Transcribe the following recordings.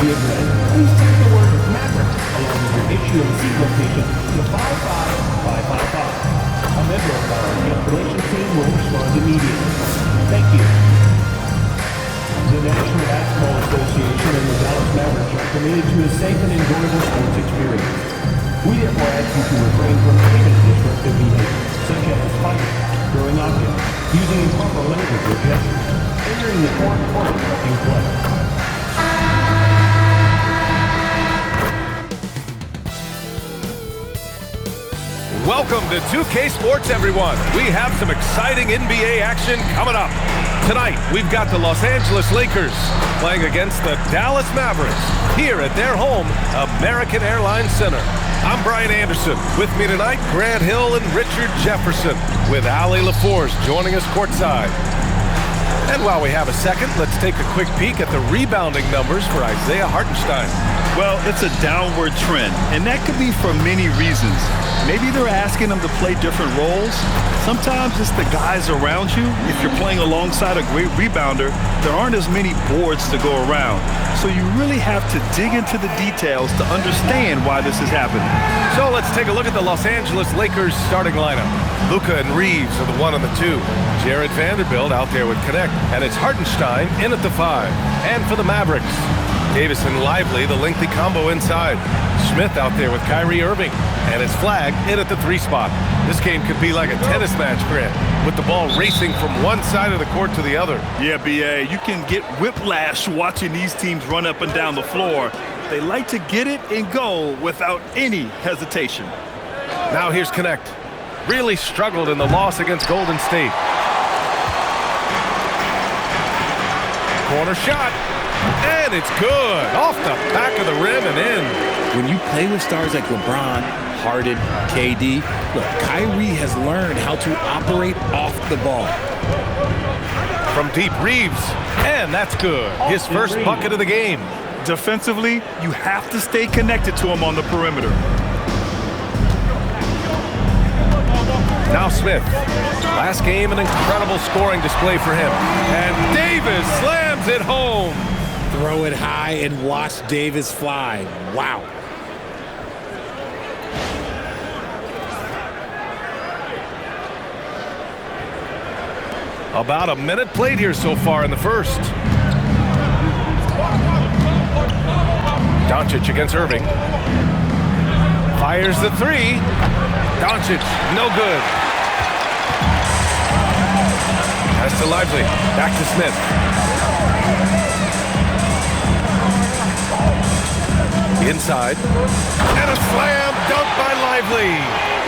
good friend, please text the word Mavericks along with your issue and seat location to 55555. A member of our cancellation team will respond immediately. Thank you. The National Basketball Association and the Dallas Mavericks are committed to a safe and enjoyable sports experience. We therefore ask you to refrain from any disruptive behavior, such as fighting, throwing objects, using improper language or gestures, entering the court, or interrupting play. Welcome to 2K Sports, everyone. We have some exciting NBA action coming up. Tonight, we've got the Los Angeles Lakers playing against the Dallas Mavericks here at their home, American Airlines Center. I'm Brian Anderson. With me tonight, Grant Hill and Richard Jefferson, with Allie LaForce joining us courtside. And while we have a second, let's take a quick peek at the rebounding numbers for Isaiah Hartenstein. Well, it's a downward trend, and that could be for many reasons. Maybe they're asking them to play different roles. Sometimes it's the guys around you. If you're playing alongside a great rebounder, there aren't as many boards to go around. So you really have to dig into the details to understand why this is happening. So let's take a look at the Los Angeles Lakers starting lineup. Luka and Reaves are the 1 and the 2. Jared Vanderbilt out there with Connect. And it's Hartenstein in at the 5. And for the Mavericks, Davis and Lively, the lengthy combo inside. Smith out there with Kyrie Irving. And it's Flag in at the 3 spot. This game could be like a tennis match, Grant, with the ball racing from one side of the court to the other. Yeah, B.A., you can get whiplash watching these teams run up and down the floor. They like to get it and go without any hesitation. Now here's Connect. Really struggled in the loss against Golden State. Corner shot. And it's good. Off the back of the rim and in. When you play with stars like LeBron, Harden, KD, look, Kyrie has learned how to operate off the ball. From deep, Reaves. And that's good. His first bucket of the game. Defensively, you have to stay connected to him on the perimeter. Now Smith. Last game, an incredible scoring display for him. And Davis slams it home. Throw it high and watch Davis fly. Wow. About a minute played here so far in the first. Doncic against Irving. Fires the 3. Doncic, no good. Pass to Lively. Back to Smith. Inside. And a slam dunk by Lively.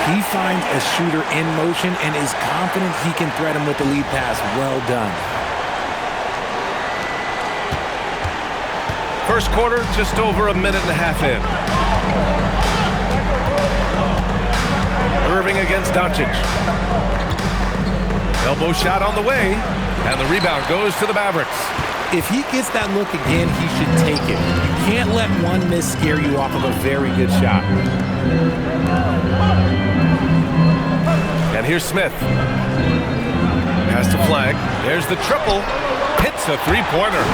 He finds a shooter in motion and is confident he can thread him with the lead pass. Well done. First quarter, just over a minute and a half in. Irving against Doncic. Elbow shot on the way, and the rebound goes to the Mavericks. If he gets that look again, he should take it. You can't let one miss scare you off of a very good shot. And here's Smith. Pass to Flag. There's the triple. Hits a 3-pointer.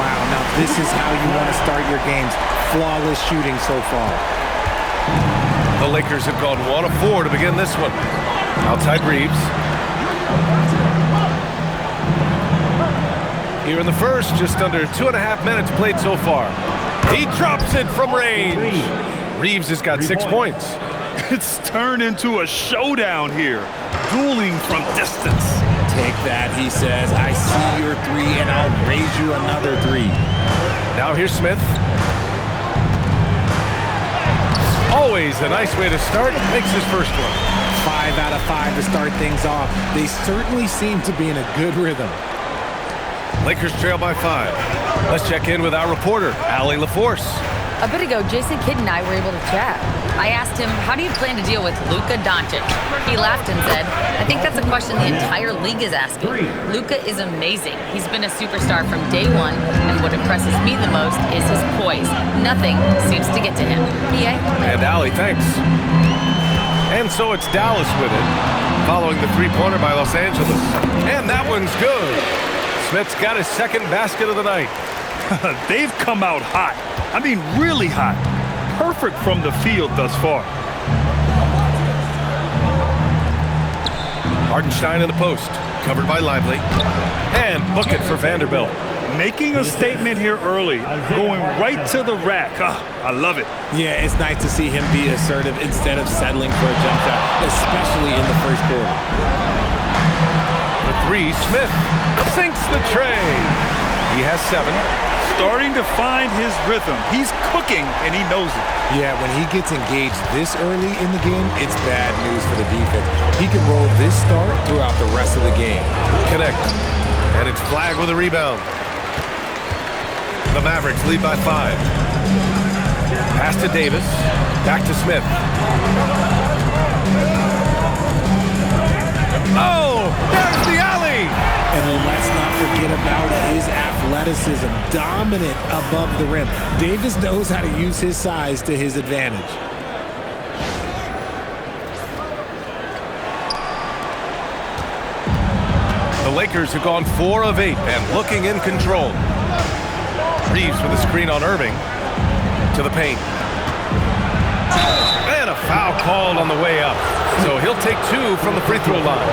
Wow, now this is how you want to start your games. Flawless shooting so far. The Lakers have gone 1 of 4 to begin this one. Outside Reaves. Here in the first, just under 2.5 minutes played so far. He drops it from range. Reaves has got 6 points. It's turned into a showdown here. Dueling from distance. Take that, he says. I see your 3, and I'll raise you another 3. Now here's Smith. Always a nice way to start. Makes his first one. 5 out of 5 to start things off. They certainly seem to be in a good rhythm. Lakers trail by 5. Let's check in with our reporter, Allie LaForce. A bit ago, Jason Kidd and I were able to chat. I asked him, how do you plan to deal with Luka Doncic? He laughed and said, I think that's a question the entire league is asking. Luka is amazing. He's been a superstar from day one, and what impresses me the most is his poise. Nothing seems to get to him. B.A.? And Allie, thanks. And so it's Dallas with it, following the 3-pointer by Los Angeles. And that one's good. Smith's got his second basket of the night. They've come out hot. I mean, really hot. Perfect from the field thus far. Hartenstein in the post, covered by Lively. And book it for Vanderbilt. Making a statement here early, going right to the rack. I love it. Yeah, it's nice to see him be assertive instead of settling for a jump shot, especially in the first quarter. The three, Smith sinks the tray. He has 7. Starting to find his rhythm. He's cooking, and he knows it. Yeah, when he gets engaged this early in the game, it's bad news for the defense. He can roll this start throughout the rest of the game. Connect. And it's Flagg with a rebound. The Mavericks lead by 5. Pass to Davis. Back to Smith. Oh, there's the alley. And let's not forget about his athleticism, dominant above the rim. Davis knows how to use his size to his advantage. The Lakers have gone 4 of 8 and looking in control. Reaves with a screen on Irving. To the paint. And a foul called on the way up. So he'll take 2 from the free throw line.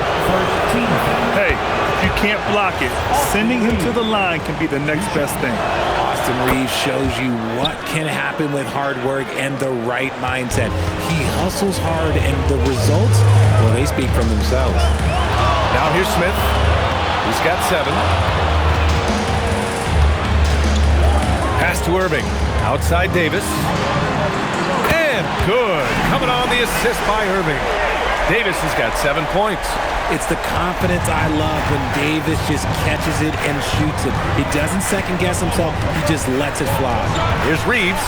Hey, if you can't block it, sending him to the line can be the next best thing. Austin Reaves shows you what can happen with hard work and the right mindset. He hustles hard, and the results, well, they speak for themselves. Now here's Smith. He's got 7. Pass to Irving. Outside Davis. And good. Coming on the assist by Irving. Davis has got 7 points. It's the confidence I love when Davis just catches it and shoots it. He doesn't second-guess himself. He just lets it fly. Here's Reaves.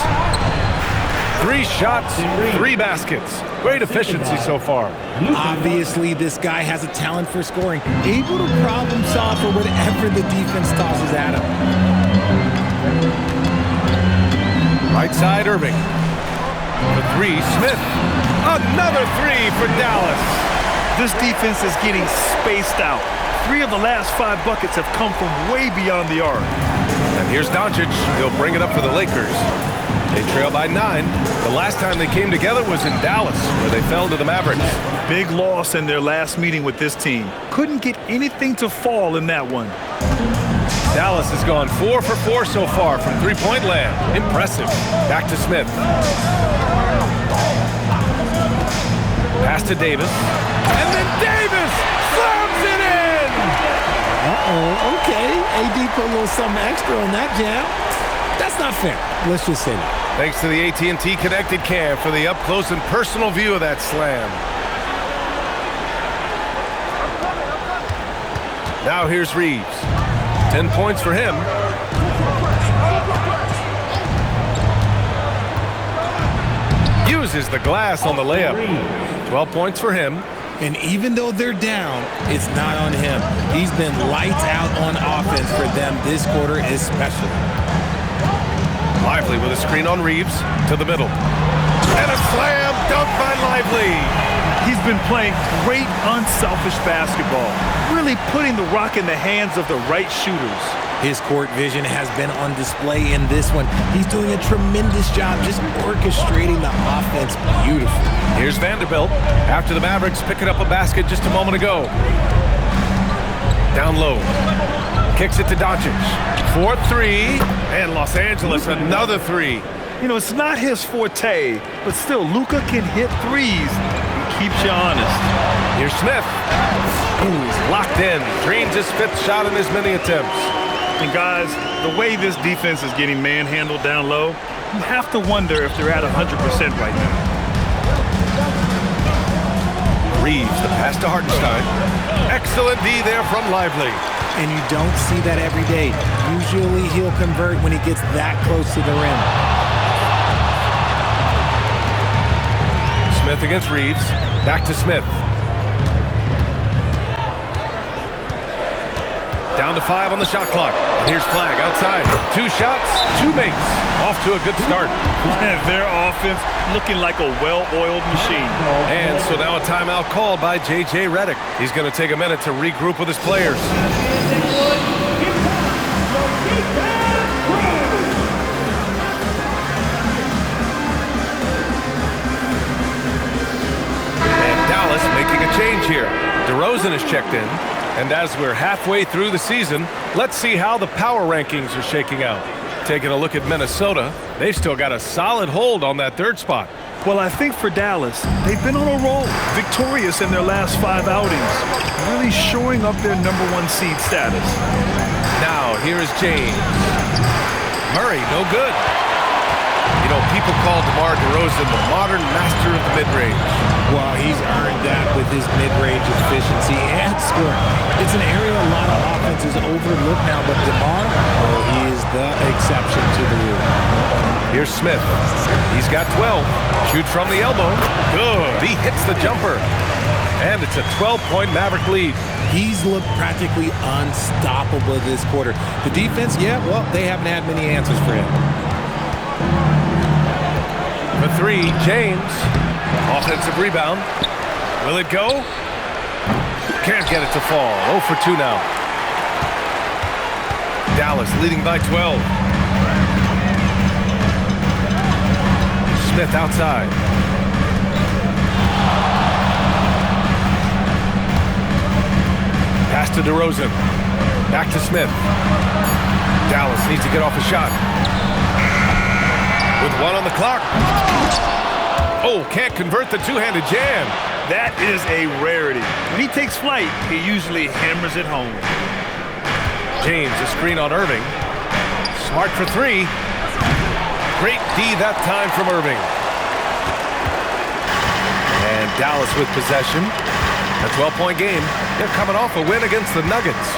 3 shots, 3 baskets. Great efficiency so far. Obviously, this guy has a talent for scoring, able to problem solve for whatever the defense tosses at him. Right side, Irving. The 3, Smith. Another 3 for Dallas. This defense is getting spaced out. 3 of the last 5 buckets have come from way beyond the arc. And here's Doncic. He'll bring it up for the Lakers. They trail by 9. The last time they came together was in Dallas, where they fell to the Mavericks. Big loss in their last meeting with this team. Couldn't get anything to fall in that one. Dallas has gone 4 for 4 so far from three-point land. Impressive. Back to Smith. Pass to Davis. And then Davis slams it in! Okay. AD put a little something extra on that jam. That's not fair. Let's just say that. Thanks to the AT&T Connected Cam for the up-close and personal view of that slam. Now here's Reaves. 10 points for him. Uses the glass on the layup. 12 points for him. And even though they're down, it's not on him. He's been lights out on offense for them this quarter especially. Lively with a screen on Reaves to the middle. And a slam dunk by Lively. He's been playing great unselfish basketball, really putting the rock in the hands of the right shooters. His court vision has been on display in this one. He's doing a tremendous job just orchestrating the offense beautifully. Here's Vanderbilt after the Mavericks picking up a basket just a moment ago. Down low. Kicks it to Doncic. 4-3. And Los Angeles another 3. You know, it's not his forte, but still, Luka can hit threes. He keeps you honest. Here's Smith. He's locked in. Drains his 5th shot in as many attempts. And guys, the way this defense is getting manhandled down low, you have to wonder if they're at 100% right now. Reaves, the pass to Hartenstein. Excellent D there from Lively. And you don't see that every day. Usually he'll convert when he gets that close to the rim. Smith against Reaves. Back to Smith. Down to 5 on the shot clock. Here's Flagg outside. 2 shots, 2 makes. Off to a good start. And their offense looking like a well-oiled machine. And so now a timeout called by J.J. Redick. He's going to take a minute to regroup with his players. DeRozan is checked in. And as we're halfway through the season, let's see how the power rankings are shaking out. Taking a look at Minnesota, they've still got a solid hold on that third spot. Well, I think for Dallas, they've been on a roll, victorious in their last 5 outings, really shoring up their #1 seed status. Now, here is James. Murray, no good. You know, people call DeMar DeRozan the modern master of the mid-range. Well, he's earned that with his mid-range efficiency and scoring. It's an area a lot of offenses overlook now, but DeMar, he is the exception to the rule. Here's Smith. He's got 12. Shoot from the elbow. Good. He hits the jumper. And it's a 12-point Maverick lead. He's looked practically unstoppable this quarter. The defense, yeah, well, they haven't had many answers for him. For 3, James. Offensive rebound. Will it go? Can't get it to fall. 0 for 2 now. Dallas leading by 12. Smith outside. Pass to DeRozan. Back to Smith. Dallas needs to get off a shot. With 1 on the clock. Oh, can't convert the two-handed jam. That is a rarity. When he takes flight, he usually hammers it home. James, a screen on Irving. Smart for 3. Great D that time from Irving. And Dallas with possession. A 12-point game. They're coming off a win against the Nuggets.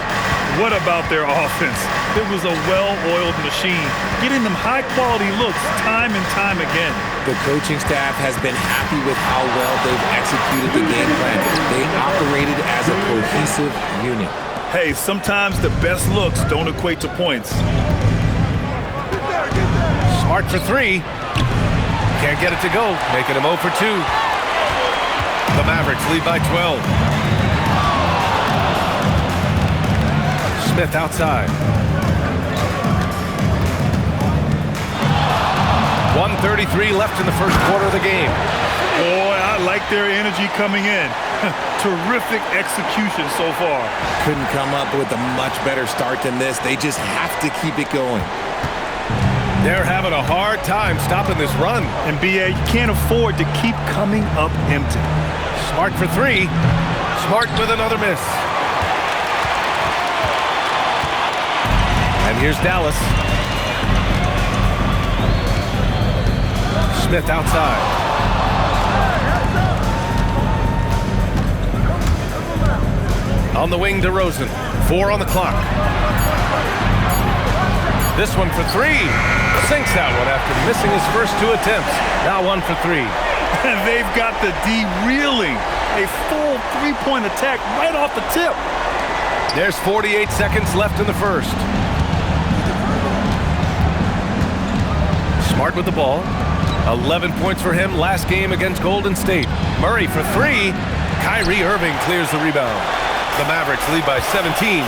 What about their offense? It was a well-oiled machine, getting them high-quality looks time and time again. The coaching staff has been happy with how well they've executed the game plan. They operated as a cohesive unit. Hey, sometimes the best looks don't equate to points. Smart for 3. Can't get it to go, making him 0 for 2. The Mavericks lead by 12. Smith outside. 1:33 left in the first quarter of the game. Boy, I like their energy coming in. Terrific execution so far. Couldn't come up with a much better start than this. They just have to keep it going. They're having a hard time stopping this run. And BA, you can't afford to keep coming up empty. Smart for 3. Smart with another miss. And here's Dallas. Smith outside. On the wing, DeRozan. 4 on the clock. This one for 3. Sinks that one after missing his first 2 attempts. Now 1 for 3. And they've got the D reeling. A full 3-point attack right off the tip. There's 48 seconds left in the first. Smart with the ball. 11 points for him last game against Golden State. Murray for 3. Kyrie Irving clears the rebound. The Mavericks lead by 17.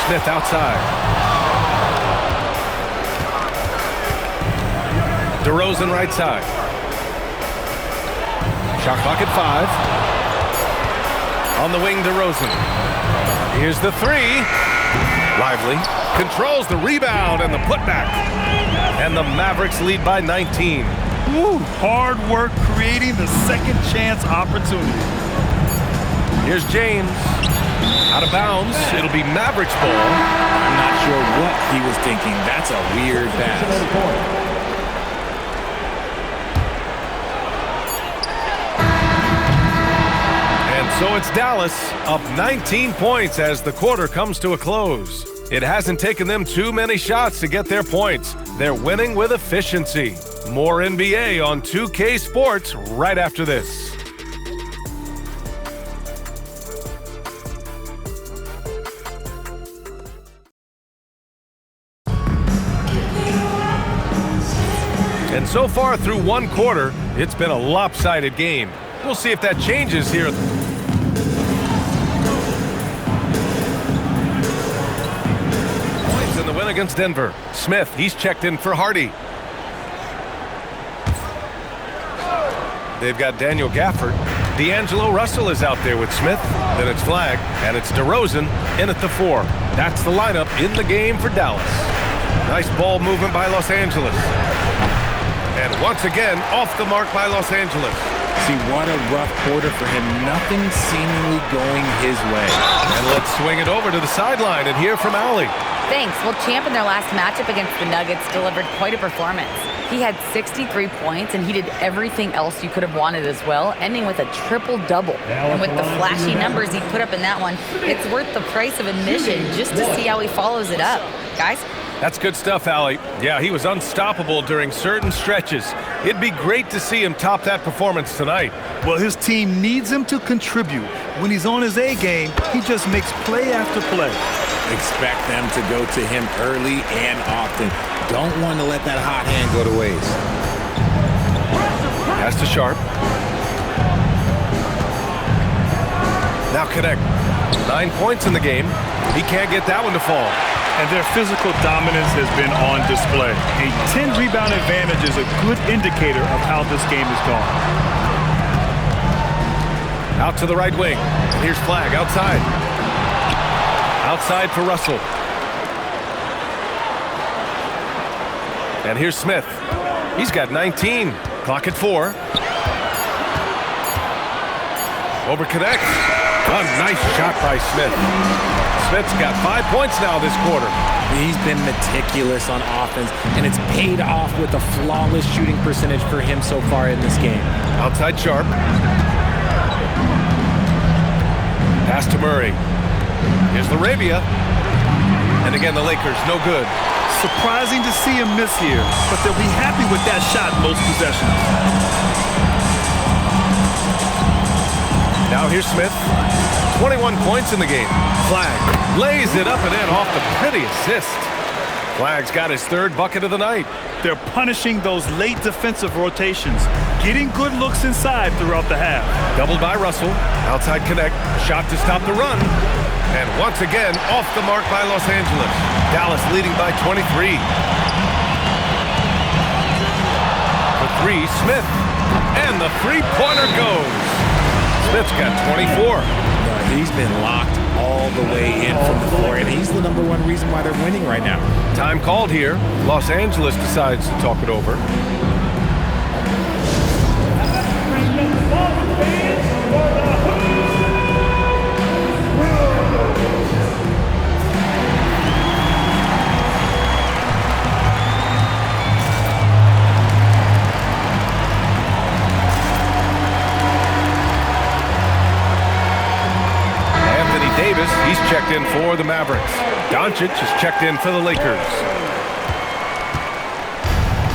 Smith outside. DeRozan right side. Shot clock at 5. On the wing, DeRozan. Here's the 3. Lively. Controls the rebound and the putback. And the Mavericks lead by 19. Woo, hard work creating the second chance opportunity. Here's James. Out of bounds. It'll be Mavericks ball. I'm not sure what he was thinking. That's a weird pass. So it's Dallas up 19 points as the quarter comes to a close. It hasn't taken them too many shots to get their points. They're winning with efficiency. More NBA on 2K Sports right after this. And so far through one quarter, it's been a lopsided game. We'll see if that changes here. Points in the win against Denver. Smith, he's checked in for Hardy. They've got Daniel Gafford. D'Angelo Russell is out there with Smith. Then it's Flagg, and it's DeRozan in at the 4. That's the lineup in the game for Dallas. Nice ball movement by Los Angeles. And once again, off the mark by Los Angeles. See, what a rough quarter for him. Nothing seemingly going his way. And let's swing it over to the sideline and hear from Allie. Thanks. Well, Champ in their last matchup against the Nuggets delivered quite a performance. He had 63 points, and he did everything else you could have wanted as well, ending with a triple-double. And with the flashy numbers he put up in that one, it's worth the price of admission just to see how he follows it up. Guys? That's good stuff, Allie. Yeah, he was unstoppable during certain stretches. It'd be great to see him top that performance tonight. Well, his team needs him to contribute. When he's on his A game, he just makes play after play. Expect them to go to him early and often. Don't want to let that hot hand go to waste. Pass to Sharp. Now connect. 9 points in the game. He can't get that one to fall. And their physical dominance has been on display. A 10-rebound advantage is a good indicator of how this game has gone. Out to the right wing. And here's Flagg outside. Outside for Russell. And here's Smith. He's got 19. Clock at 4. Over connect. A nice shot by Smith. Smith's got 5 points now this quarter. He's been meticulous on offense, and it's paid off with a flawless shooting percentage for him so far in this game. Outside Sharp. Pass to Murray. Here's Laravia. And again, the Lakers, no good. Surprising to see him miss here, but they'll be happy with that shot most possessions. Now here's Smith. 21 points in the game. Flagg lays it up and in off the pretty assist. Flagg's got his 3rd bucket of the night. They're punishing those late defensive rotations, getting good looks inside throughout the half. Doubled by Russell. Outside connect. Shot to stop the run. And once again, off the mark by Los Angeles. Dallas leading by 23. For 3, Smith. And the three-pointer goes. Smith's got 24. He's been locked all the way in from the floor, and he's the #1 reason why they're winning right now. Time called here. Los Angeles decides to talk it over. Davis, he's checked in for the Mavericks. Doncic is checked in for the Lakers.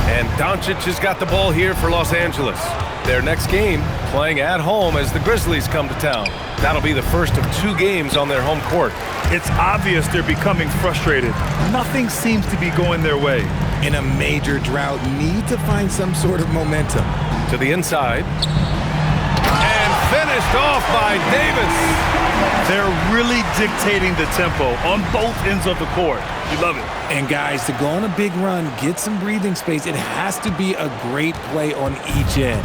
And Doncic has got the ball here for Los Angeles. Their next game, playing at home as the Grizzlies come to town. That'll be the first of 2 games on their home court. It's obvious they're becoming frustrated. Nothing seems to be going their way. In a major drought, need to find some sort of momentum. To the inside. And finished off by Davis. They're really dictating the tempo on both ends of the court. You love it. And guys, to go on a big run, get some breathing space, it has to be a great play on each end.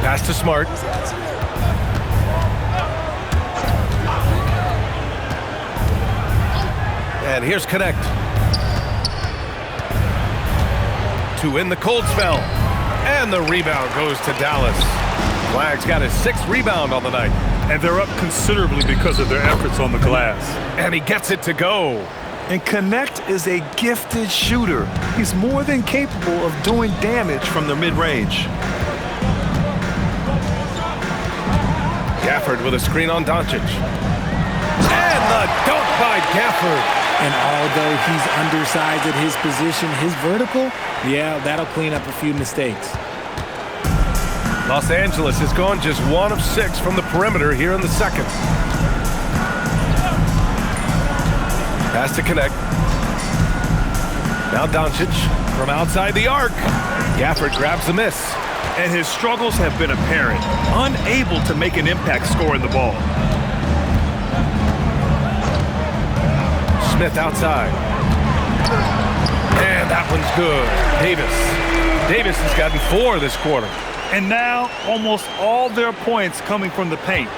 Pass to Smart. And here's Connect. To win the cold spell. And the rebound goes to Dallas. Flagg's got his 6th rebound on the night. And they're up considerably because of their efforts on the glass. And he gets it to go. And Connect is a gifted shooter. He's more than capable of doing damage from the mid-range. Gafford with a screen on Doncic. And the dunk by Gafford. And although he's undersized at his position, his vertical, yeah, that'll clean up a few mistakes. Los Angeles has gone just 1 of 6 from the perimeter here in the second. Pass to Connect. Now Doncic from outside the arc. Gafford grabs the miss. And his struggles have been apparent. Unable to make an impact scoring the ball. Smith outside. And that one's good. Davis has gotten 4 this quarter. And now almost all their points coming from the paint.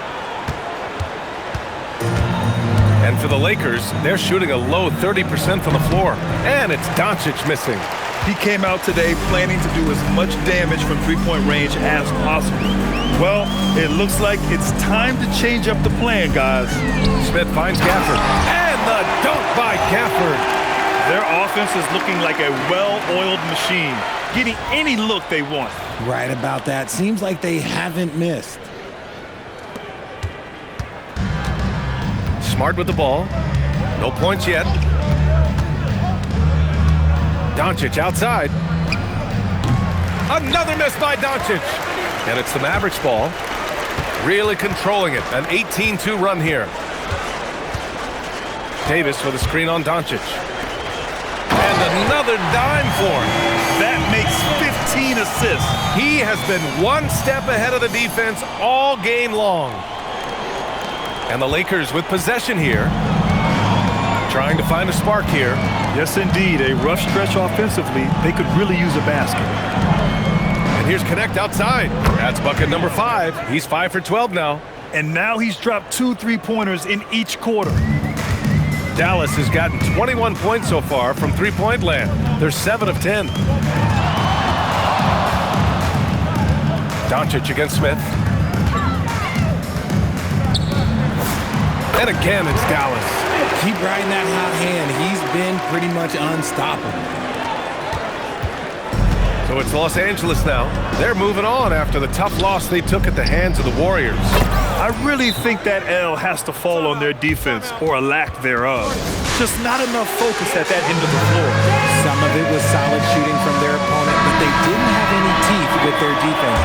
And for the Lakers, they're shooting a low 30% from the floor. And it's Doncic missing. He came out today planning to do as much damage from three-point range as possible. Well, it looks like it's time to change up the plan, guys. Smith finds Gafford. And the dunk by Gafford. Their offense is looking like a well-oiled machine, getting any look they want. Right about that. Seems like they haven't missed. Smart with the ball. No points yet. Doncic outside. Another miss by Doncic. And it's the Mavericks ball. Really controlling it. An 18-2 run here. Davis with a screen on Doncic. And another dime for him. That makes 15 assists. He has been one step ahead of the defense all game long. And the Lakers with possession here. Trying to find a spark here. Yes, indeed. A rough stretch offensively. They could really use a basket. And here's Connect outside. That's bucket number 5. He's 5 for 12 now. And now he's dropped 2 3-pointers in each quarter. Dallas has gotten 21 points so far from three-point land. They're 7 of 10. Doncic against Smith. And again, it's Dallas. Keep riding that hot hand. He's been pretty much unstoppable. So it's Los Angeles now. They're moving on after the tough loss they took at the hands of the Warriors. I really think that L has to fall on their defense, or a lack thereof. Just not enough focus at that end of the floor. Some of it was solid shooting from their opponent, but they didn't have any teeth with their defense.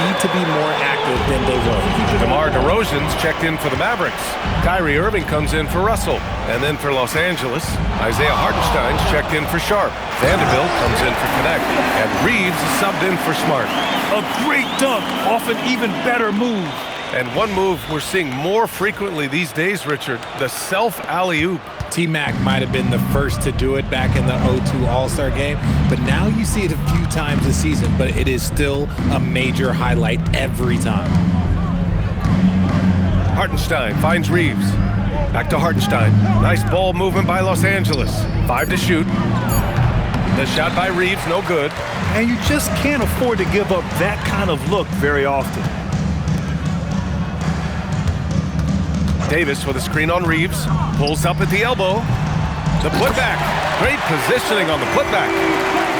Need to be more active than they were. DeMar DeRozan's checked in for the Mavericks. Kyrie Irving comes in for Russell. And then for Los Angeles, Isaiah Hartenstein's checked in for Sharp. Vanderbilt comes in for Connect. And Reaves is subbed in for Smart. A great dunk off an even better move. And one move we're seeing more frequently these days, Richard, the self alley-oop. T-Mac might have been the first to do it back in the 0-2 All-Star game, but now you see it a few times this season, but it is still a major highlight every time. Hartenstein finds Reaves. Back to Hartenstein. Nice ball movement by Los Angeles. 5 to shoot. The shot by Reaves, no good. And you just can't afford to give up that kind of look very often. Davis with a screen on Reaves. Pulls up at the elbow. The putback. Great positioning on the putback.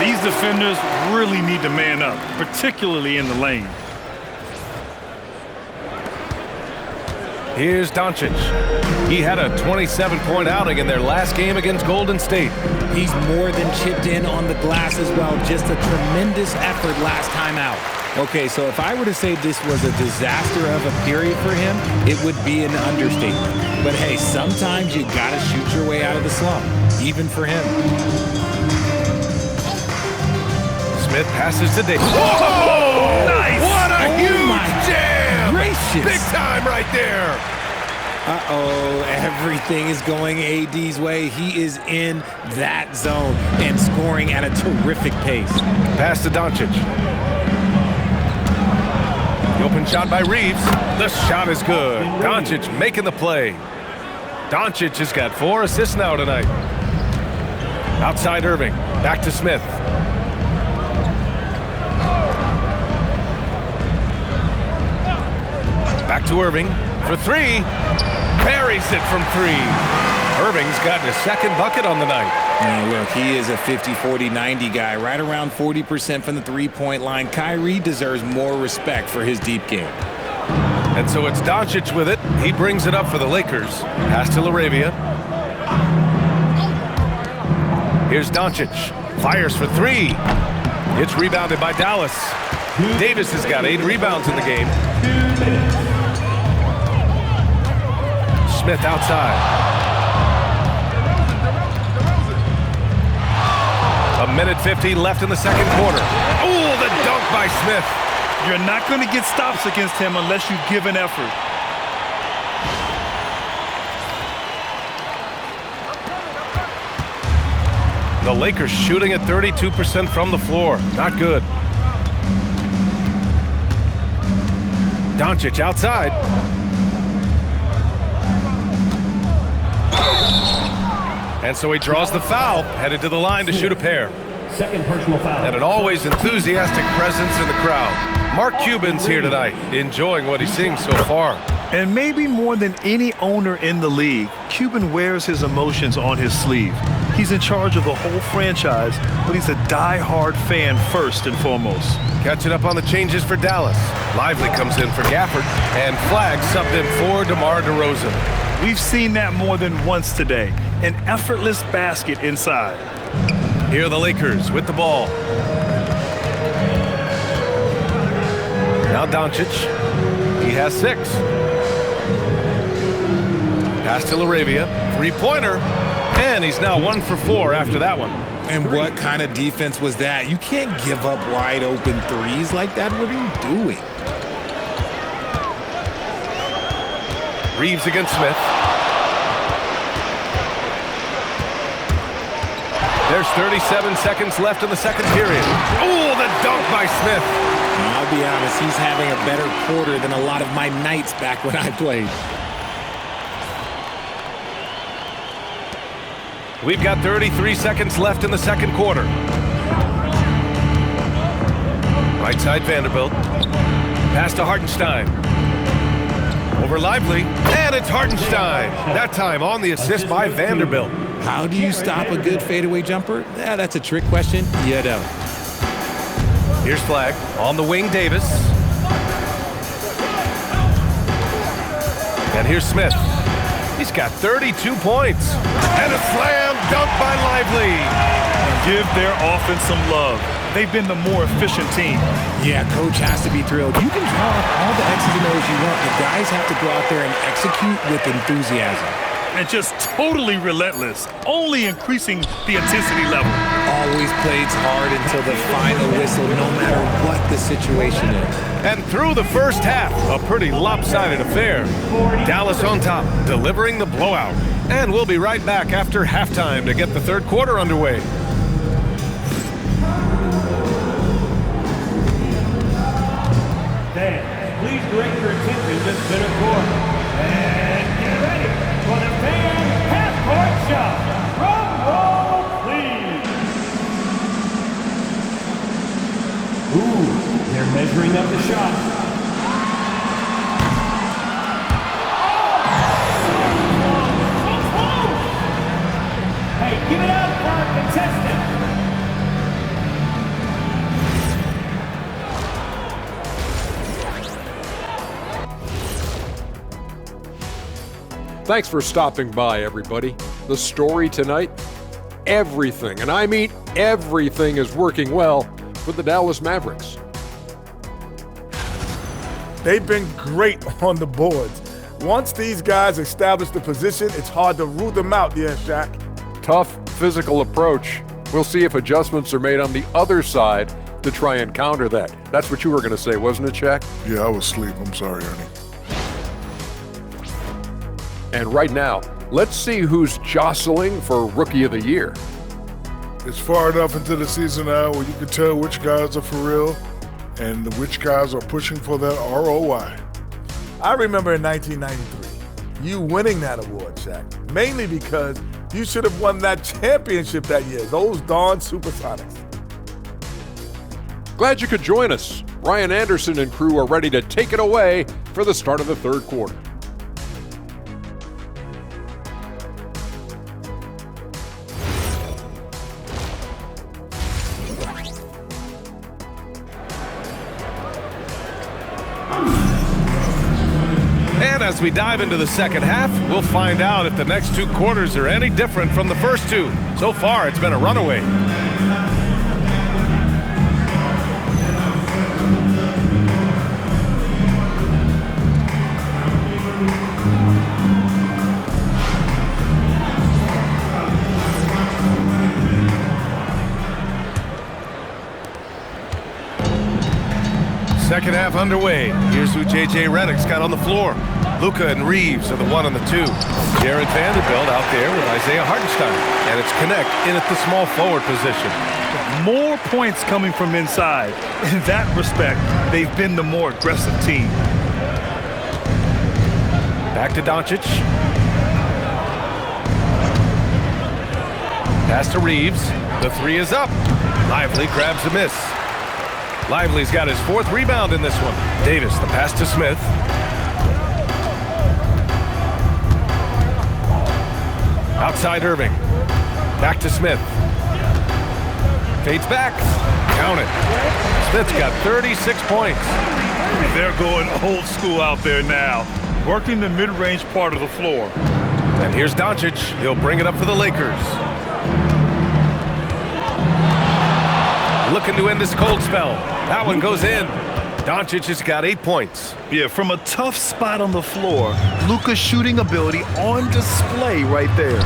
These defenders really need to man up, particularly in the lane. Here's Doncic. He had a 27-point outing in their last game against Golden State. He's more than chipped in on the glass as well. Just a tremendous effort last time out. Okay, so if I were to say this was a disaster of a period for him, it would be an understatement. But hey, sometimes you gotta shoot your way out of the slump, even for him. Smith passes to Davis. Whoa! Nice! What a huge jam! Gracious! Big time right there! Uh-oh, everything is going AD's way. He is in that zone and scoring at a terrific pace. Pass to Doncic. The open shot by Reaves. The shot is good. Doncic making the play. Doncic has got 4 assists now tonight. Outside Irving. Back to Smith. Back to Irving for 3. Buries it from 3. Irving's gotten a second bucket on the night. Man, look, he is a 50-40-90 guy, right around 40% from the three-point line. Kyrie deserves more respect for his deep game. And so it's Doncic with it. He brings it up for the Lakers. Pass to LaRavia. Here's Doncic. Fires for 3. It's rebounded by Dallas. Davis has got 8 rebounds in the game. Smith outside. A minute 50 left in the second quarter. Oh, the dunk by Smith. You're not going to get stops against him unless you give an effort. The Lakers shooting at 32% from the floor. Not good. Doncic outside. And so he draws the foul, headed to the line to shoot a pair. Second personal foul. And an always enthusiastic presence in the crowd. Mark Cuban's here tonight, enjoying what he's seeing so far. And maybe more than any owner in the league, Cuban wears his emotions on his sleeve. He's in charge of the whole franchise, but he's a die-hard fan first and foremost. Catching up on the changes for Dallas. Lively comes in for Gafford, and Flagg subbed in for DeMar DeRozan. We've seen that more than once today. An effortless basket inside. Here are the Lakers with the ball. Now Doncic. He has 6. Pass to LaRavia. Three-pointer. And he's now 1 for 4 after that one. And what kind of defense was that? You can't give up wide open threes like that. What are you doing? Reaves against Smith. There's 37 seconds left in the second period. Oh, the dunk by Smith. I'll be honest, he's having a better quarter than a lot of my nights back when I played. We've got 33 seconds left in the second quarter. Right side Vanderbilt. Pass to Hartenstein. Over Lively. And it's Hartenstein. That time on the assist by Vanderbilt. How do you stop a good fadeaway jumper? Yeah, that's a trick question. You don't. Here's Flagg. On the wing, Davis. And here's Smith. He's got 32 points. And a slam dunk by Lively. Give their offense some love. They've been the more efficient team. Yeah, coach has to be thrilled. You can draw up all the X's and O's you want. The guys have to go out there and execute with enthusiasm. And just totally relentless, only increasing the intensity level. Always plays hard until the final whistle, no matter what the situation is. And through the first half, a pretty lopsided affair. Dallas on top, delivering the blowout. And we'll be right back after halftime to get the third quarter underway. Fans, please direct your attention to center court. And get ready for the fan half-court shot. Drum roll, please. Ooh, they're measuring up the shot. Hey, give it up for our contestant. Thanks for stopping by, everybody. The story tonight, everything, and I mean everything, is working well for the Dallas Mavericks. They've been great on the boards. Once these guys establish the position, it's hard to root them out, yeah, Shaq. Tough physical approach. We'll see if adjustments are made on the other side to try and counter that. That's what you were going to say, wasn't it, Shaq? Yeah, I was asleep. I'm sorry, Ernie. And right now, let's see who's jostling for Rookie of the Year. It's far enough into the season now where you can tell which guys are for real and which guys are pushing for that ROI. I remember in 1993, you winning that award, Shaq, mainly because you should have won that championship that year, those darn Supersonics. Glad you could join us. Ryan Anderson and crew are ready to take it away for the start of the third quarter. And as we dive into the second half, we'll find out if the next two quarters are any different from the first two. So far, it's been a runaway. Second half underway. Here's who J.J. Redick's got on the floor. Luka and Reaves are the 1 and the 2. Jared Vanderbilt out there with Isaiah Hartenstein. And it's Connect in at the small forward position. More points coming from inside. In that respect, they've been the more aggressive team. Back to Doncic. Pass to Reaves. The 3 is up. Lively grabs a miss. Lively's got his 4th rebound in this one. Davis, the pass to Smith. Outside Irving. Back to Smith. Fades back. Count it. Smith's got 36 points. They're going old school out there now, working the mid-range part of the floor. And here's Doncic. He'll bring it up for the Lakers. Looking to end this cold spell. That one goes in. Doncic has got 8 points. Yeah, from a tough spot on the floor, Luka's shooting ability on display right there.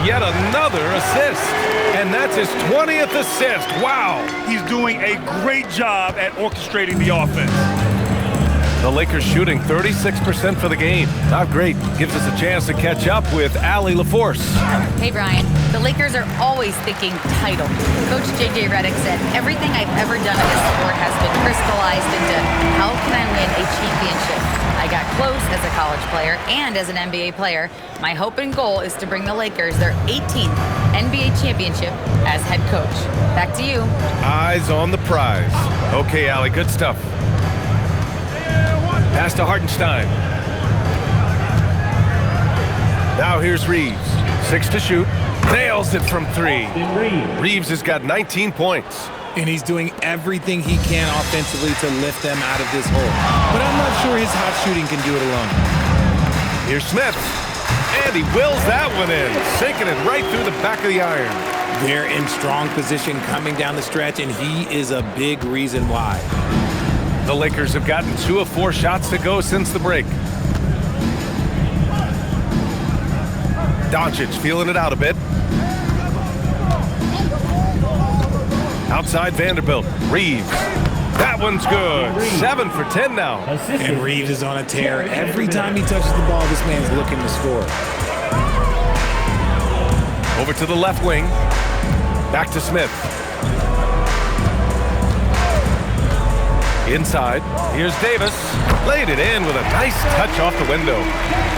Yet another assist. And that's his 20th assist. Wow. He's doing a great job at orchestrating the offense. The Lakers shooting 36% for the game. Not great. Gives us a chance to catch up with Allie LaForce. Hey, Brian. The Lakers are always thinking title. Coach J.J. Redick said, everything I've ever done in this sport has been crystallized into how can I win a championship? I got close as a college player and as an NBA player. My hope and goal is to bring the Lakers their 18th NBA championship as head coach. Back to you. Eyes on the prize. Okay, Allie, good stuff. Pass to Hartenstein. Now here's Reaves. 6 to shoot. Nails it from 3. Reaves has got 19 points. And he's doing everything he can offensively to lift them out of this hole. But I'm not sure his hot shooting can do it alone. Here's Smith. And he wills that one in, sinking it right through the back of the iron. They're in strong position coming down the stretch, and he is a big reason why. The Lakers have gotten 2 of 4 shots to go since the break. Doncic feeling it out a bit. Outside Vanderbilt. Reaves. That one's good. 7 for 10 now. And Reaves is on a tear. Every time he touches the ball, this man's looking to score. Over to the left wing. Back to Smith. Inside, here's Davis. Laid it in with a nice touch off the window.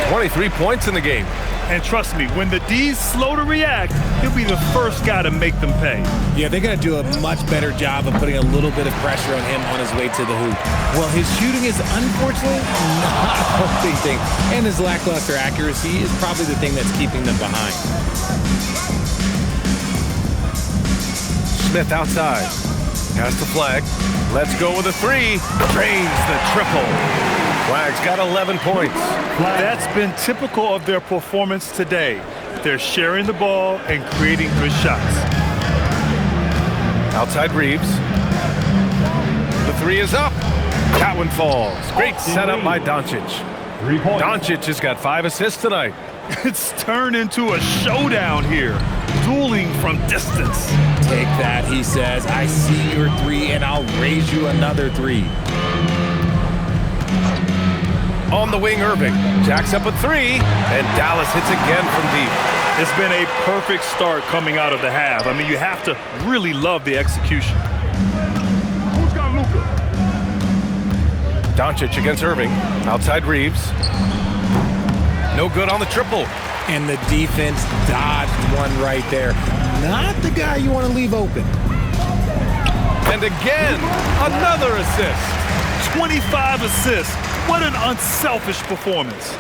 23 points in the game. And trust me, when the D's slow to react, he'll be the first guy to make them pay. Yeah, they're going to do a much better job of putting a little bit of pressure on him on his way to the hoop. Well, his shooting is unfortunately not a big thing. And his lackluster accuracy is probably the thing that's keeping them behind. Smith outside. Has the flag. Let's go with a 3. Drains the triple. Flag's got 11 points. That's been typical of their performance today. They're sharing the ball and creating good shots. Outside Reaves. The 3 is up. That one falls. Great setup by Doncic. Doncic has got 5 assists tonight. It's turned into a showdown here. Dueling from distance. Take that, he says. I see your 3, and I'll raise you another 3. On the wing, Irving. Jacks up a 3, and Dallas hits again from deep. It's been a perfect start coming out of the half. I mean, you have to really love the execution. Who's got Luka? Doncic against Irving. Outside Reaves. No good on the triple. And the defense dodged one right there. Not the guy you want to leave open. And again, another assist. 25 assists. What an unselfish performance.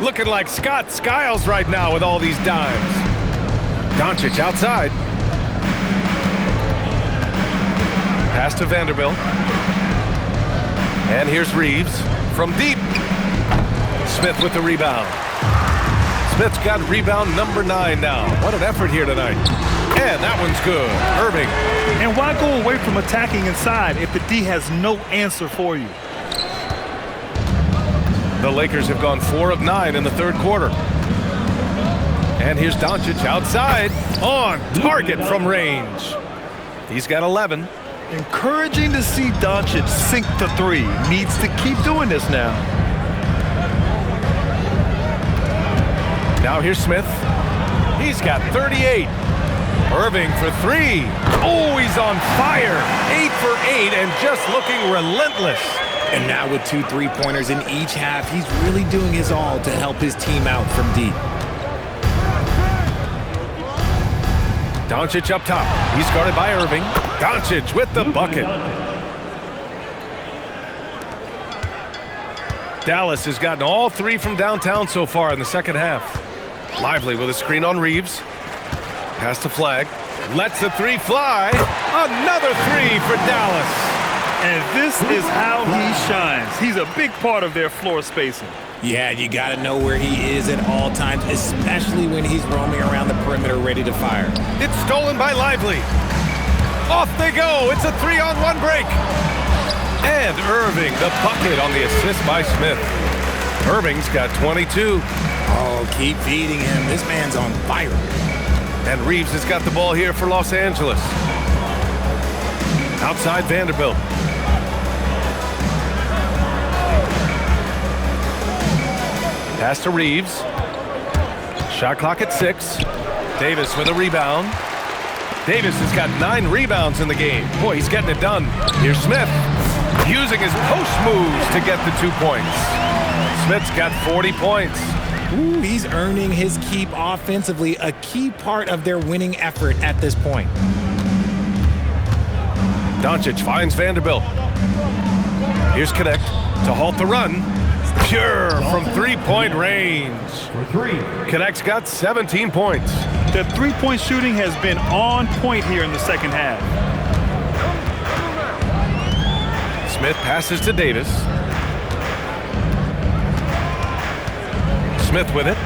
Looking like Scott Skiles right now with all these dimes. Doncic outside. Pass to Vanderbilt. And here's Reaves from deep. Smith with the rebound. Smith's got rebound number 9 now. What an effort here tonight. And that one's good. Irving. And why go away from attacking inside if the D has no answer for you? The Lakers have gone 4 of 9 in the third quarter. And here's Doncic outside. On target from range. He's got 11. Encouraging to see Doncic sink the 3. Needs to keep doing this now. Now here's Smith. He's got 38. Irving for 3. Oh, he's on fire. 8 for 8 and just looking relentless. And now with 2 3-pointers in each half, he's really doing his all to help his team out from deep. Doncic up top. He's guarded by Irving. Doncic with the bucket. Dallas has gotten all 3 from downtown so far in the second half. Lively with a screen on Reaves. Pass to Flag. Lets the 3 fly. Another 3 for Dallas. And this is how he shines. He's a big part of their floor spacing. Yeah, you got to know where he is at all times, especially when he's roaming around the perimeter ready to fire. It's stolen by Lively. Off they go. It's a 3-on-1 break. And Irving, the bucket on the assist by Smith. Irving's got 22. Oh, keep feeding him. This man's on fire. And Reaves has got the ball here for Los Angeles. Outside Vanderbilt. Pass to Reaves. Shot clock at 6. Davis with a rebound. Davis has got 9 rebounds in the game. Boy, he's getting it done. Here's Smith. Using his post moves to get the 2 points. Smith's got 40 points. Ooh, he's earning his keep offensively, a key part of their winning effort at this point. Doncic finds Vanderbilt. Here's Connect to halt the run. Pure from 3-point range. Connect's got 17 points. The 3-point shooting has been on point here in the second half. Smith passes to Davis. Smith with it.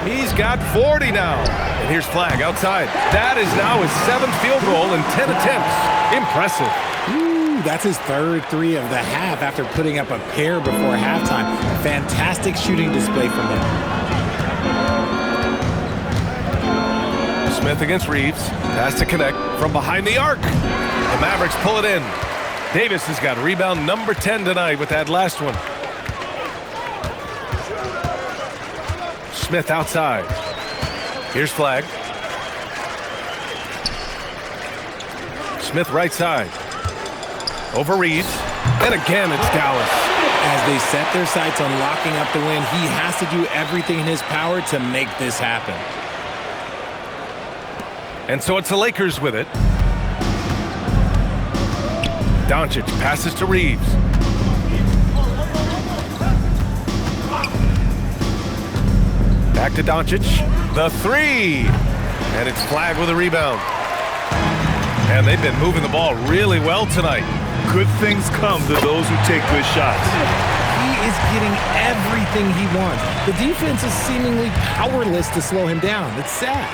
He's got 40 now. And here's Flag outside. That is now his 7th field goal in 10 attempts. Impressive. Ooh, that's his 3rd 3 of the half after putting up a pair before halftime. Fantastic shooting display from him. Smith against Reaves. Pass to Connect from behind the arc. The Mavericks pull it in. Davis has got rebound number 10 tonight with that last one. Smith outside. Here's Flag. Smith right side. Over Reaves. And again, it's Dallas. As they set their sights on locking up the win, he has to do everything in his power to make this happen. And so it's the Lakers with it. Doncic passes to Reaves. Back to Doncic. The 3. And it's Flag with a rebound. And they've been moving the ball really well tonight. Good things come to those who take good shots. He is getting everything he wants. The defense is seemingly powerless to slow him down. It's sad.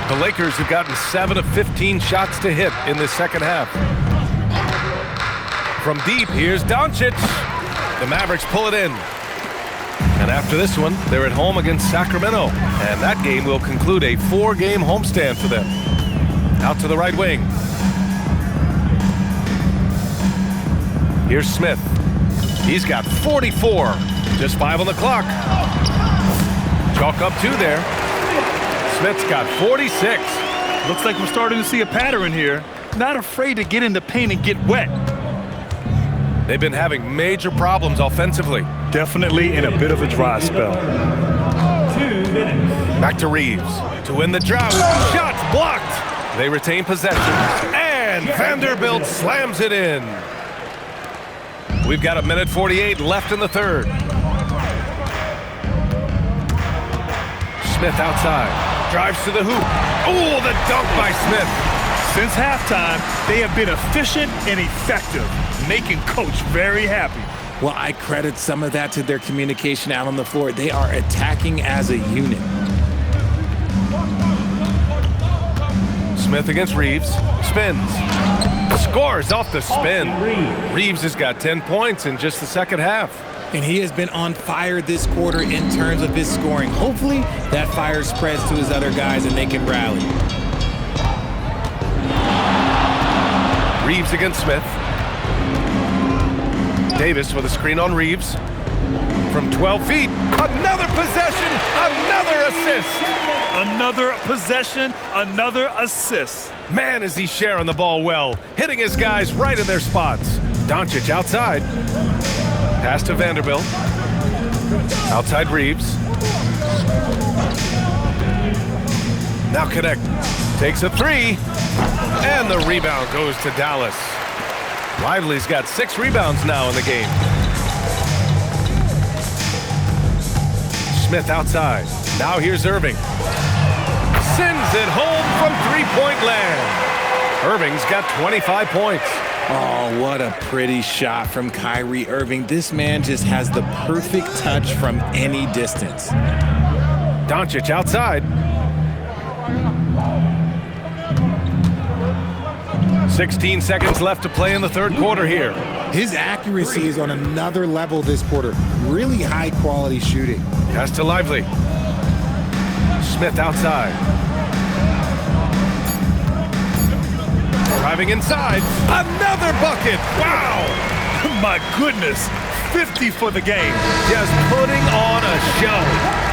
The Lakers have gotten 7 of 15 shots to hit in this second half. From deep, here's Doncic. The Mavericks pull it in. And after this one, they're at home against Sacramento. And that game will conclude a 4-game homestand for them. Out to the right wing. Here's Smith. He's got 44. Just 5 on the clock. Chalk up 2 there. Smith's got 46. Looks like we're starting to see a pattern here. Not afraid to get in the paint and get wet. They've been having major problems offensively. Definitely in a bit of a dry spell. 2 minutes. Back to Reaves to win the drought. Shots blocked. They retain possession. And Vanderbilt slams it in. We've got 1:48 left in the third. Smith outside. Drives to the hoop. Oh, the dunk by Smith. Since halftime, they have been efficient and effective, making Coach very happy. Well, I credit some of that to their communication out on the floor. They are attacking as a unit. Smith against Reaves. Spins. Scores off the spin. Reaves has got 10 points in just the second half. And he has been on fire this quarter in terms of his scoring. Hopefully, that fire spreads to his other guys and they can rally. Reaves against Smith. Davis with a screen on Reaves. from 12 feet. Another possession, another assist. Another possession, another assist. Man, is he sharing the ball well, hitting his guys right in their spots. Doncic outside. Pass to Vanderbilt. Outside Reaves. Now Connect. Takes a three. And the rebound goes to Dallas. Lively's got 6 rebounds now in the game. Smith outside. Now here's Irving. Sends it home from three-point land. Irving's got 25 points. Oh, what a pretty shot from Kyrie Irving. This man just has the perfect touch from any distance. Doncic outside. 16 seconds left to play in the third quarter here. His accuracy is on another level this quarter. Really high quality shooting. Pass to Lively. Smith outside. Driving inside. Another bucket. Wow. My goodness. 50 for the game. Just putting on a show.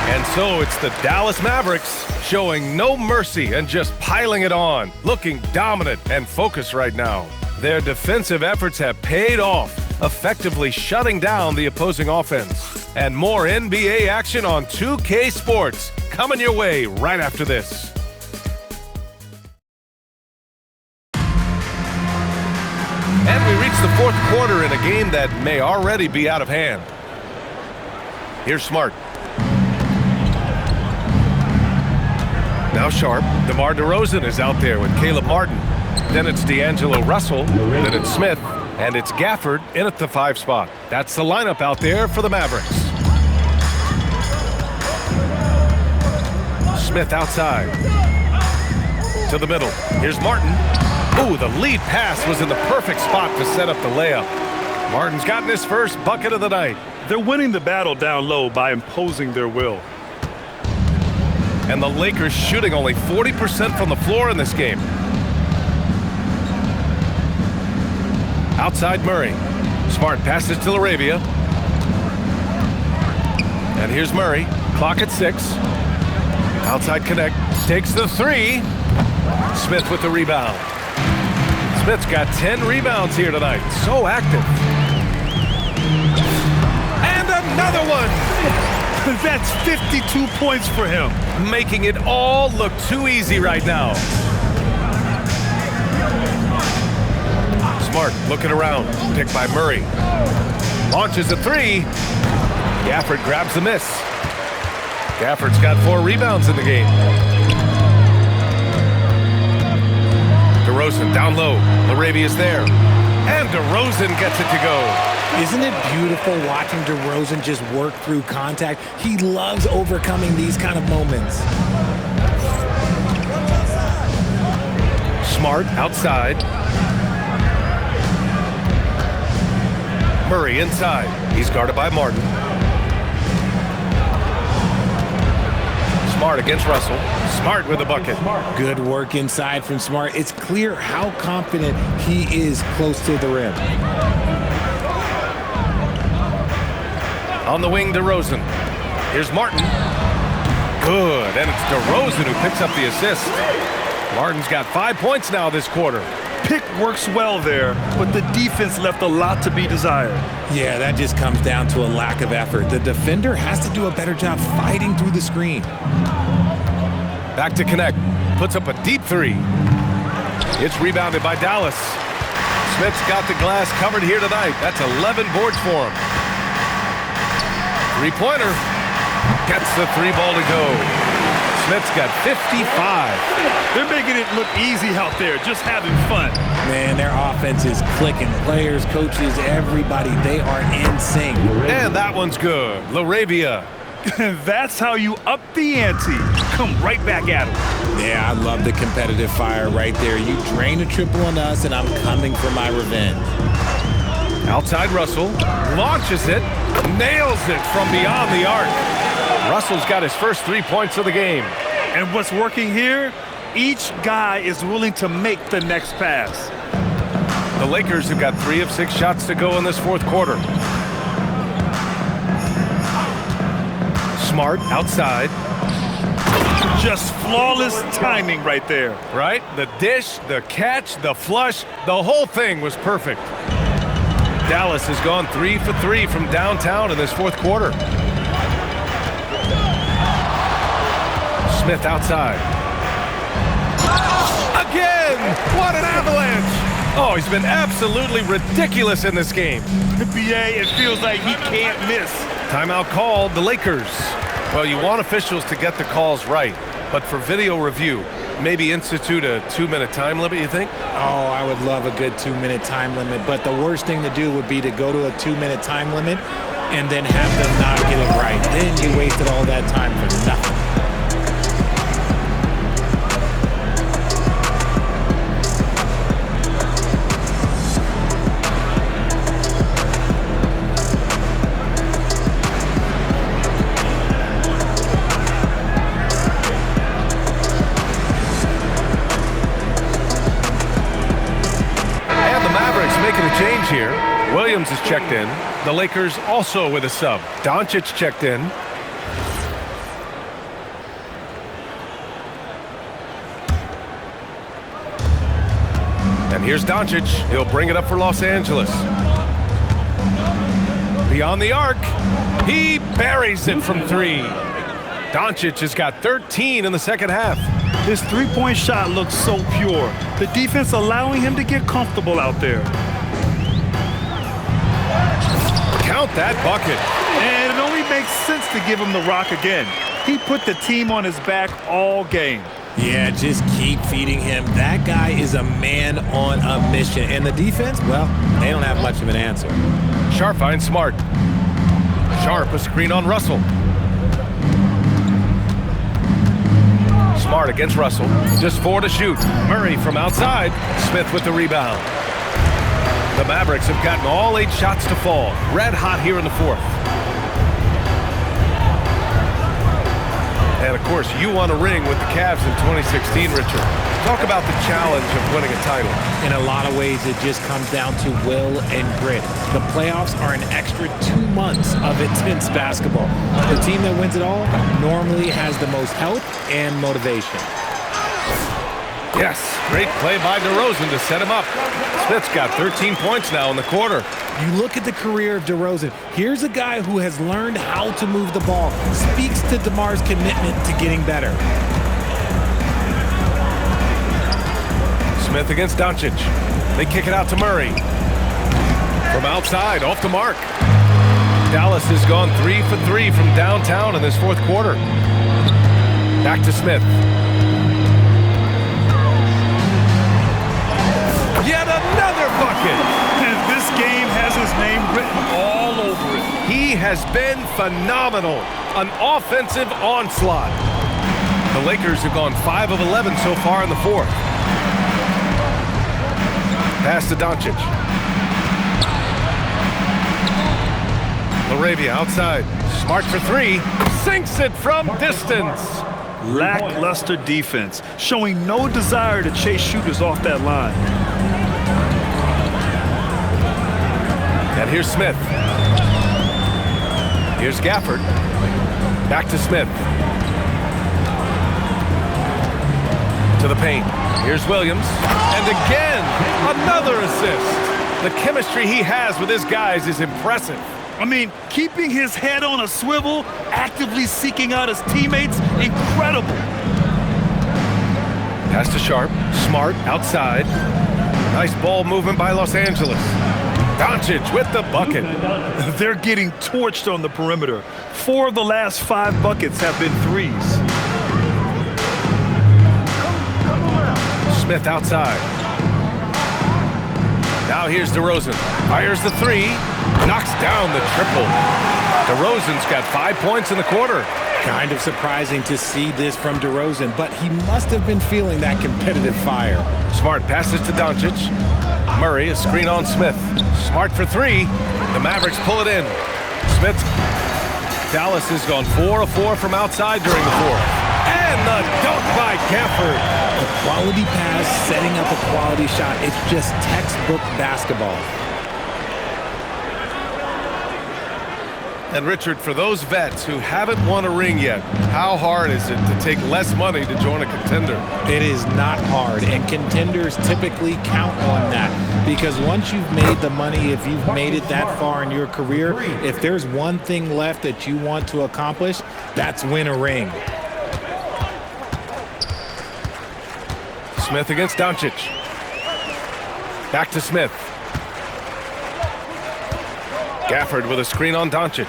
And so it's the Dallas Mavericks showing no mercy and just piling it on, looking dominant and focused right now. Their defensive efforts have paid off, effectively shutting down the opposing offense. And more NBA action on 2K Sports coming your way right after this. And we reach the fourth quarter in a game that may already be out of hand. Here's Smart. Now Sharp. DeMar DeRozan is out there with Caleb Martin. Then it's D'Angelo Russell. Then it's Smith. And it's Gafford in at the 5 spot. That's the lineup out there for the Mavericks. Smith outside. To the middle. Here's Martin. Ooh, the lead pass was in the perfect spot to set up the layup. Martin's gotten his first bucket of the night. They're winning the battle down low by imposing their will. And the Lakers shooting only 40% from the floor in this game. Outside Murray. Smart passes to Laravia. And here's Murray. Clock at 6. Outside Connect. Takes the 3. Smith with the rebound. Smith's got 10 rebounds here tonight. So active. And another one. That's 52 points for him. Making it all look too easy right now. Smart looking around. Picked by Murray. Launches a 3. Gafford grabs the miss. Gafford's got 4 rebounds in the game. DeRozan down low. Laravia's there. And DeRozan gets it to go. Isn't it beautiful watching DeRozan just work through contact? He loves overcoming these kind of moments. Smart outside. Murray inside. He's guarded by Martin. Smart against Russell. Smart with a bucket. Good work inside from Smart. It's clear how confident he is close to the rim. On the wing, DeRozan. Here's Martin. Good, and it's DeRozan who picks up the assist. Martin's got 5 points now this quarter. Pick works well there, but the defense left a lot to be desired. Yeah, that just comes down to a lack of effort. The defender has to do a better job fighting through the screen. Back to Connect. Puts up a deep 3. It's rebounded by Dallas. Smith's got the glass covered here tonight. That's 11 boards for him. Three-pointer. Gets the 3 ball to go. Smith's got 55. They're making it look easy out there, just having fun. Man, their offense is clicking. Players, coaches, everybody, they are in sync. And that one's good. Laravia. That's how you up the ante. Come right back at him. Yeah, I love the competitive fire right there. You drain a triple on us, and I'm coming for my revenge. Outside Russell. Launches it. Nails it from beyond the arc. Russell's got his first 3 points of the game. And what's working here? Each guy is willing to make the next pass. The Lakers have got 3 of 6 shots to go in this fourth quarter. Smart outside. Just flawless timing right there. Right? The dish, the catch, the flush, the whole thing was perfect. Dallas has gone 3 for 3 from downtown in this fourth quarter. Smith outside. Again! What an avalanche! Oh, he's been absolutely ridiculous in this game. NBA, it feels like he can't miss. Timeout called, the Lakers. Well, you want officials to get the calls right, but for video review, maybe institute a 2-minute time limit, you think? Oh, I would love a good 2-minute time limit, but the worst thing to do would be to go to a 2-minute time limit and then have them not get it right. Then you wasted all that time for nothing. Here, Williams is checked in. The Lakers also with a sub. Doncic checked in. And here's Doncic. He'll bring it up for Los Angeles. Beyond the arc. He buries it from 3. Doncic has got 13 in the second half. His three-point shot looks so pure. The defense allowing him to get comfortable out there. Count that bucket. And it only makes sense to give him the rock again. He put the team on his back all game. Yeah, just keep feeding him. That guy is a man on a mission. And the defense, well, they don't have much of an answer. Sharp finds Smart. Sharp, a screen on Russell. Smart against Russell. Just 4 to shoot. Murray from outside. Smith with the rebound. The Mavericks have gotten all 8 shots to fall. Red hot here in the fourth. And, of course, you won a ring with the Cavs in 2016, Richard. Talk about the challenge of winning a title. In a lot of ways, it just comes down to will and grit. The playoffs are an extra 2 months of intense basketball. The team that wins it all normally has the most health and motivation. Yes, great play by DeRozan to set him up. Smith's got 13 points now in the quarter. You look at the career of DeRozan. Here's a guy who has learned how to move the ball. Speaks to DeMar's commitment to getting better. Smith against Doncic. They kick it out to Murray. From outside, off the mark. Dallas has gone 3 for 3 from downtown in this fourth quarter. Back to Smith. Yet another bucket! And this game has his name written all over it. He has been phenomenal. An offensive onslaught. The Lakers have gone 5 of 11 so far in the fourth. Pass to Doncic. Laravia outside. Smart for 3. Sinks it from distance. Lackluster defense, showing no desire to chase shooters off that line. And here's Smith. Here's Gafford. Back to Smith. To the paint. Here's Williams. And again, another assist. The chemistry he has with his guys is impressive. I mean, keeping his head on a swivel, actively seeking out his teammates, incredible. Pass to Sharp. Smart outside. Nice ball movement by Los Angeles. Doncic with the bucket. They're getting torched on the perimeter. 4 of the last 5 buckets have been threes. Smith outside. Now here's DeRozan. Fires the 3. Knocks down the triple. DeRozan's got 5 points in the quarter. Kind of surprising to see this from DeRozan, but he must have been feeling that competitive fire. Smart passes to Doncic. Murray, a screen on Smith. Smart for 3. The Mavericks pull it in. Smith. Dallas has gone 4 of 4 from outside during the fourth. And the dunk by Gafford. A quality pass, setting up a quality shot. It's just textbook basketball. And Richard, for those vets who haven't won a ring yet, how hard is it to take less money to join a contender? It is not hard, and contenders typically count on that because once you've made the money, if you've made it that far in your career, if there's one thing left that you want to accomplish, that's win a ring. Smith against Doncic. Back to Smith. Gafford with a screen on Doncic.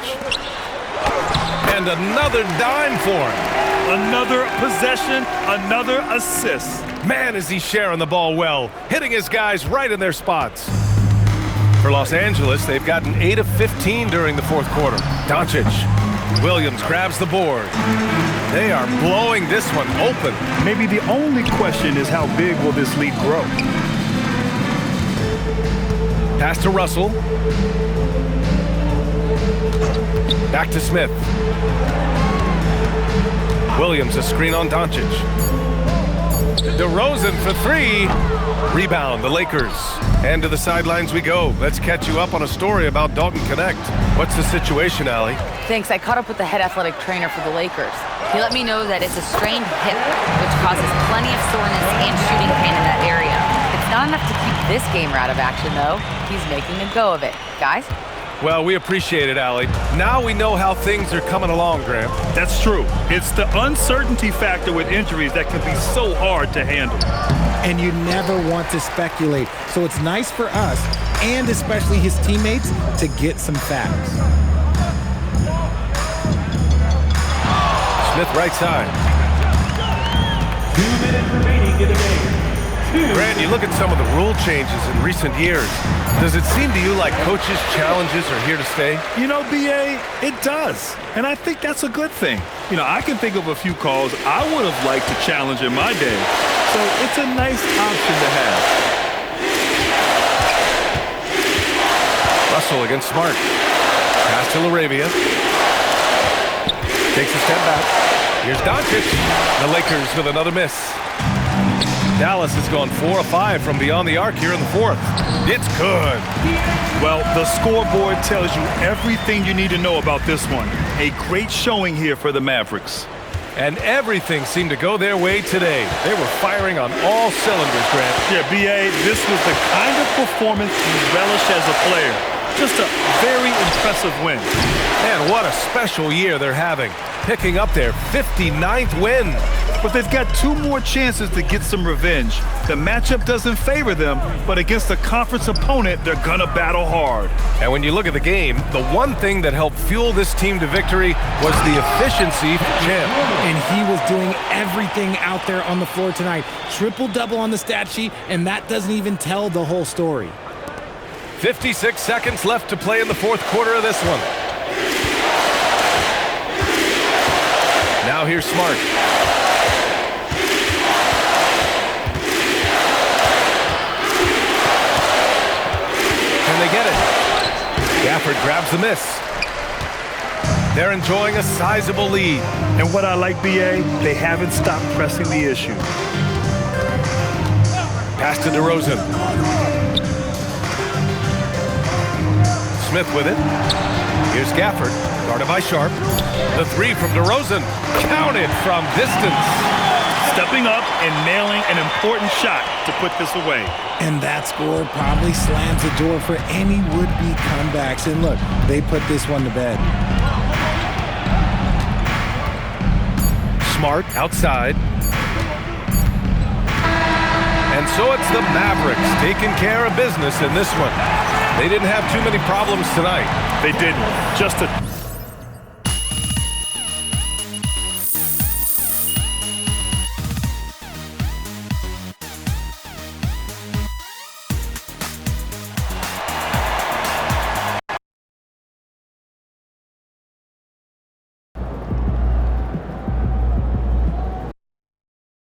And another dime for him. Another possession, another assist. Man, is he sharing the ball well, hitting his guys right in their spots. For Los Angeles, they've gotten 8 of 15 during the fourth quarter. Doncic. Williams grabs the board. They are blowing this one open. Maybe the only question is how big will this lead grow? Pass to Russell. Back to Smith. Williams, a screen on Doncic. DeRozan for 3. Rebound, the Lakers. And to the sidelines we go. Let's catch you up on a story about Dalton Connect. What's the situation, Allie? Thanks. I caught up with the head athletic trainer for the Lakers. He let me know that it's a strained hip, which causes plenty of soreness and shooting pain in that area. It's not enough to keep this gamer out of action, though. He's making a go of it. Guys? Well, we appreciate it, Allie. Now we know how things are coming along, Graham. That's true. It's the uncertainty factor with injuries that can be so hard to handle. And you never want to speculate. So it's nice for us, and especially his teammates, to get some facts. Smith right side. 2 minutes remaining in the game. Grant, you look at some of the rule changes in recent years. Does it seem to you like coaches' challenges are here to stay? You know, BA, it does. And I think that's a good thing. You know, I can think of a few calls I would have liked to challenge in my day. So it's a nice option to have. Russell against Smart. Pass to LaRavia. Takes a step back. Here's Doncic. The Lakers with another miss. Dallas has gone 4 of 5 from beyond the arc here in the fourth. It's good. Well, the scoreboard tells you everything you need to know about this one. A great showing here for the Mavericks. And everything seemed to go their way today. They were firing on all cylinders, Grant. Yeah, BA, this was the kind of performance you relish as a player. Just a very impressive win. And what a special year they're having, picking up their 59th win. But they've got 2 more chances to get some revenge. The matchup doesn't favor them, but against a conference opponent, they're gonna battle hard. And when you look at the game, the one thing that helped fuel this team to victory was the efficiency from Champ. And he was doing everything out there on the floor tonight. Triple-double on the stat sheet, and that doesn't even tell the whole story. 56 seconds left to play in the fourth quarter of this one. Now here's Smart. Can they get it? Gafford grabs the miss. They're enjoying a sizable lead. And what I like, BA, they haven't stopped pressing the issue. Pass to DeRozan. Smith with it. Here's Gafford, guarded by Sharp. The 3 from DeRozan, counted from distance. Stepping up and nailing an important shot to put this away. And that score probably slams the door for any would-be comebacks. And look, they put this one to bed. Smart outside. And so it's the Mavericks taking care of business in this one. They didn't have too many problems tonight. They didn't. Just a